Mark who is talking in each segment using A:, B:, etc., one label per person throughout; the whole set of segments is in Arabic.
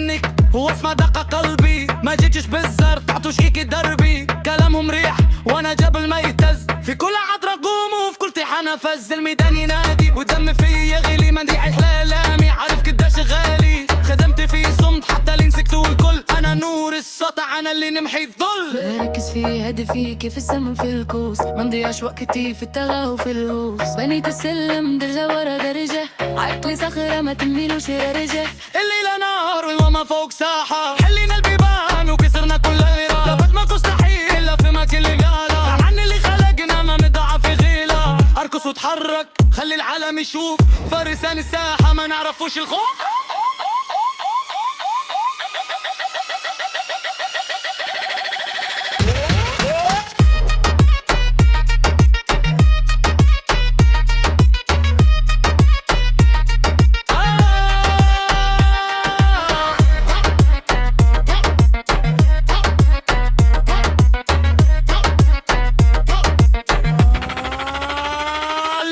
A: منك هو اسمه دق قلبي، ما جيتش بالزر تعطوش هيك دربي. كلامهم ريح وانا جبل ما يهتز، في كل عطرة قوم وفي كل طيحة فز. الميدان ينادي ودم فيا غلي، منديح احلامي عارف قداش غالي. خدمت فيه صمت حتى اللي مسكتوا الكل، انا نور السطع انا اللي نمحي الظل.
B: بركز في هدفي كيف السم في الكوس، ما نضيعش وقتي في التغى وفي الهوس. بنيت السلم درجة ورا درجة، عقلي صخرة ما تميلوش رجة.
A: الليلة نار وما فوق ساحة، حلينا البيبان وكسرنا كل غيرة. لبد ما مستحيل افهمك اللي قاله، عن اللي خلقنا ما مضاعف في غيلة. اركس واتحرك خلي العالم يشوف، فارسان الساحة ما نعرفوش الخوف.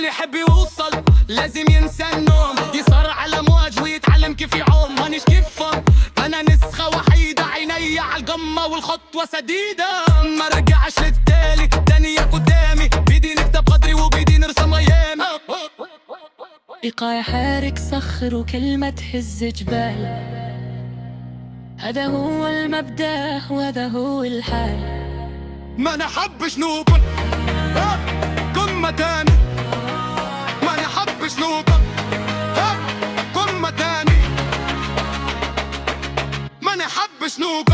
A: يحب يوصل لازم ينسى النوم، يصارع الامواج ويتعلم كيف يعوم. مانيش كيفهم انا نسخة وحيدة، عيني عالقمة والخطوة سديدة. ما رجعش للتالي تانية قدامي، بيدي نكتب قدري وبيدي نرسم ايامي.
B: إيقاع حارك صخر وكلمة تهز جبال، هذا هو المبدأ وهذا هو الحال.
A: ما نحبش نوب قمة تاني، ما نحبش نوب قمة تاني، ما نحبش نوب.